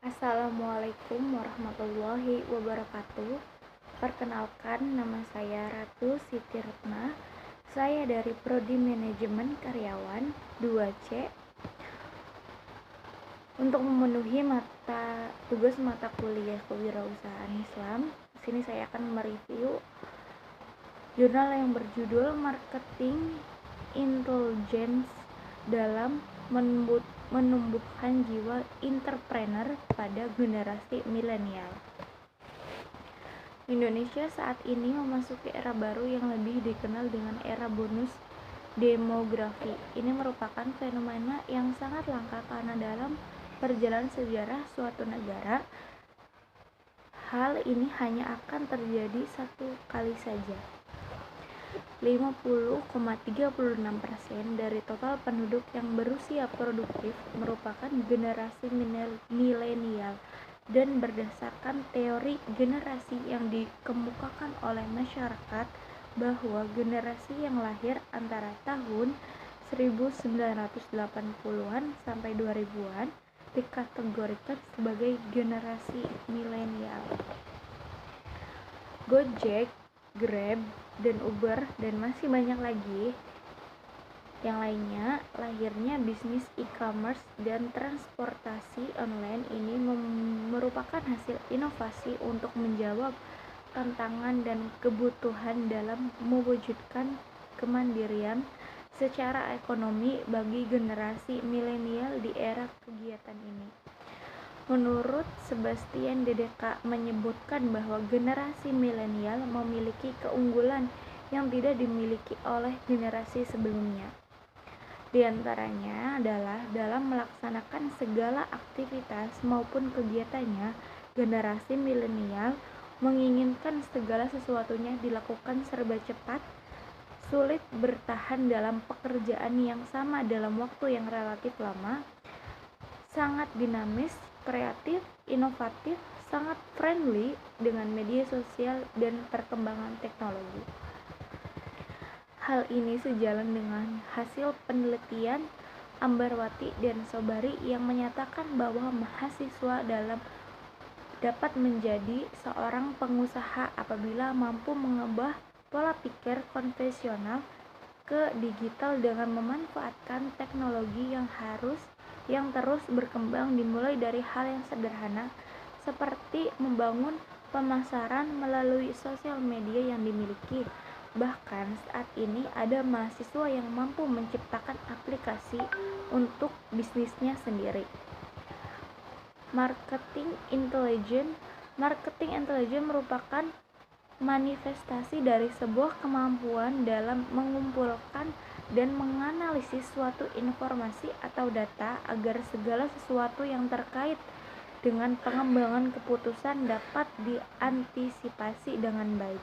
Assalamualaikum warahmatullahi wabarakatuh. Perkenalkan, nama saya Ratu Siti Retna. Saya dari Prodi Manajemen Karyawan 2C. Untuk memenuhi tugas mata kuliah Kewirausahaan Islam, di sini saya akan mereview jurnal yang berjudul Marketing Intelligence dalam menumbuhkan jiwa entrepreneur pada generasi milenial. Indonesia saat ini memasuki era baru yang lebih dikenal dengan era bonus demografi. Ini merupakan fenomena yang sangat langka karena dalam perjalanan sejarah suatu negara, hal ini hanya akan terjadi satu kali saja. 50,36% dari total penduduk yang berusia produktif merupakan generasi milenial, dan berdasarkan teori generasi yang dikemukakan oleh masyarakat bahwa generasi yang lahir antara tahun 1980-an sampai 2000-an dikategorikan sebagai generasi milenial. Gojek, Grab, dan Uber, dan masih banyak lagi yang lainnya, lahirnya bisnis e-commerce dan transportasi online ini merupakan hasil inovasi untuk menjawab tantangan dan kebutuhan dalam mewujudkan kemandirian secara ekonomi bagi generasi milenial di era kegiatan ini. Menurut Sebastian Dedeka menyebutkan bahwa generasi milenial memiliki keunggulan yang tidak dimiliki oleh generasi sebelumnya. Di antaranya adalah dalam melaksanakan segala aktivitas maupun kegiatannya, generasi milenial menginginkan segala sesuatunya dilakukan serba cepat, sulit bertahan dalam pekerjaan yang sama dalam waktu yang relatif lama, sangat dinamis, kreatif, inovatif, sangat friendly dengan media sosial dan perkembangan teknologi. Hal ini sejalan dengan hasil penelitian Ambarwati dan Sobari yang menyatakan bahwa mahasiswa dapat menjadi seorang pengusaha apabila mampu mengubah pola pikir konvensional ke digital dengan memanfaatkan teknologi yang terus berkembang, dimulai dari hal yang sederhana seperti membangun pemasaran melalui sosial media yang dimiliki. Bahkan saat ini ada mahasiswa yang mampu menciptakan aplikasi untuk bisnisnya sendiri. Marketing intelligence merupakan manifestasi dari sebuah kemampuan dalam mengumpulkan dan menganalisis suatu informasi atau data agar segala sesuatu yang terkait dengan pengembangan keputusan dapat diantisipasi dengan baik.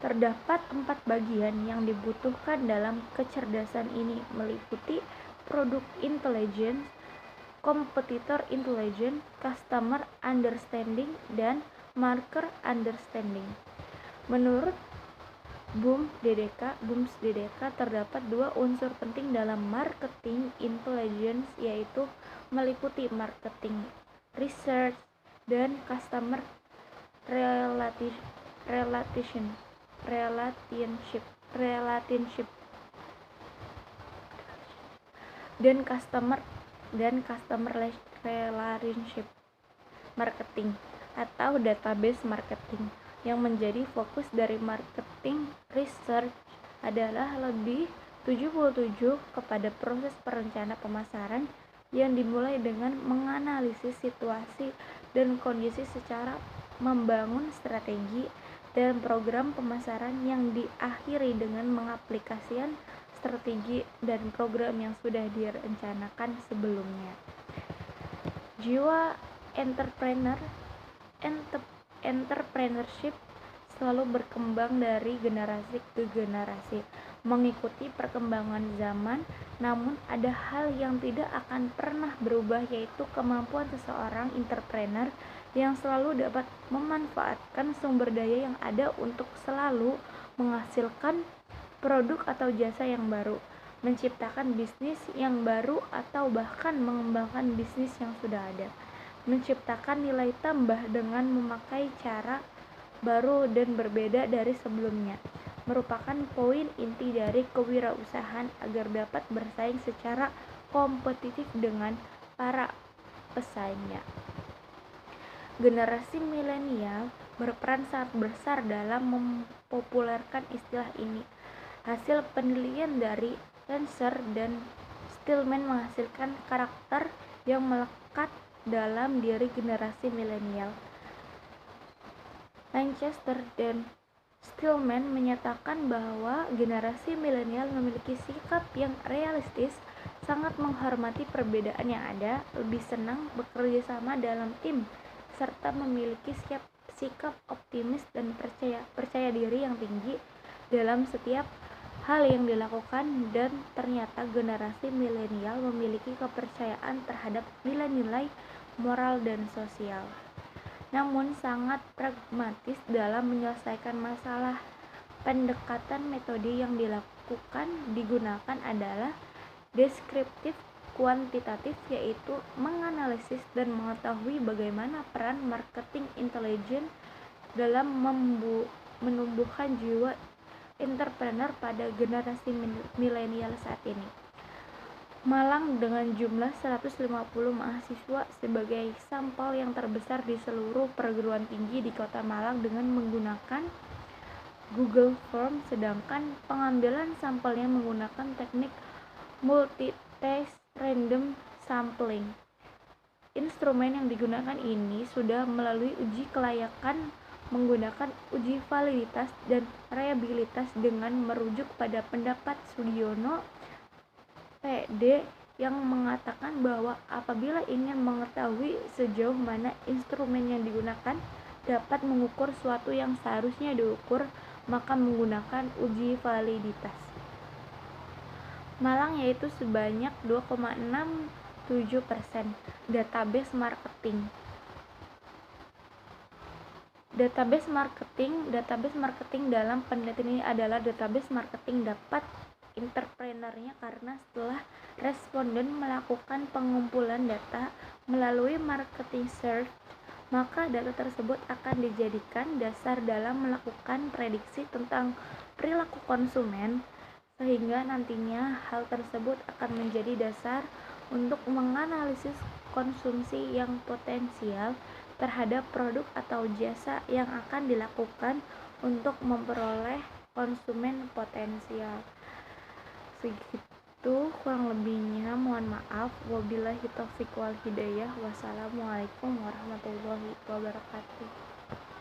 Terdapat 4 bagian yang dibutuhkan dalam kecerdasan ini, meliputi product intelligence, competitor intelligence, customer understanding, dan market understanding. Menurut Bums Dedeka, terdapat 2 unsur penting dalam marketing intelligence, yaitu meliputi marketing research dan customer relationship dan customer relationship marketing atau database marketing. Yang menjadi fokus dari marketing research adalah lebih 77 kepada proses perencana pemasaran yang dimulai dengan menganalisis situasi dan kondisi secara membangun strategi dan program pemasaran yang diakhiri dengan mengaplikasikan strategi dan program yang sudah direncanakan sebelumnya. Jiwa entrepreneurship selalu berkembang dari generasi ke generasi, mengikuti perkembangan zaman, namun ada hal yang tidak akan pernah berubah, yaitu kemampuan seseorang entrepreneur yang selalu dapat memanfaatkan sumber daya yang ada untuk selalu menghasilkan produk atau jasa yang baru, menciptakan bisnis yang baru, atau bahkan mengembangkan bisnis yang sudah ada. menciptakan nilai tambah dengan memakai cara baru dan berbeda dari sebelumnya, merupakan poin inti dari kewirausahaan agar dapat bersaing secara kompetitif dengan para pesaingnya. Generasi milenial berperan sangat besar dalam mempopulerkan istilah ini. Hasil penelitian dari Lancer dan Stillman menghasilkan karakter yang melekat dalam diri generasi milenial. Lancaster dan Stillman menyatakan bahwa generasi milenial memiliki sikap yang realistis, sangat menghormati perbedaan yang ada, lebih senang bekerja sama dalam tim, serta memiliki sikap optimis dan percaya diri yang tinggi dalam setiap hal yang dilakukan. Dan ternyata generasi milenial memiliki kepercayaan terhadap nilai-nilai moral dan sosial, namun sangat pragmatis dalam menyelesaikan masalah. Pendekatan metode yang digunakan adalah deskriptif kuantitatif, yaitu menganalisis dan mengetahui bagaimana peran marketing intelijen dalam menumbuhkan jiwa entrepreneur pada generasi milenial saat ini. Malang dengan jumlah 150 mahasiswa sebagai sampel yang terbesar di seluruh perguruan tinggi di Kota Malang dengan menggunakan Google Form, sedangkan pengambilan sampelnya menggunakan teknik multi-test random sampling. Instrumen yang digunakan ini sudah melalui uji kelayakan menggunakan uji validitas dan reliabilitas dengan merujuk pada pendapat Sudiono PD yang mengatakan bahwa apabila ingin mengetahui sejauh mana instrumen yang digunakan dapat mengukur suatu yang seharusnya diukur, maka menggunakan uji validitas. Malang yaitu sebanyak 2,67%. Database marketing. Database marketing dalam penelitian ini adalah database marketing dapat entrepreneurnya karena setelah responden melakukan pengumpulan data melalui marketing search, maka data tersebut akan dijadikan dasar dalam melakukan prediksi tentang perilaku konsumen, sehingga nantinya hal tersebut akan menjadi dasar untuk menganalisis konsumsi yang potensial terhadap produk atau jasa yang akan dilakukan untuk memperoleh konsumen potensial. Segitu kurang lebihnya, mohon maaf. Wabillahi taufiq wal hidayah. Wassalamualaikum warahmatullahi wabarakatuh.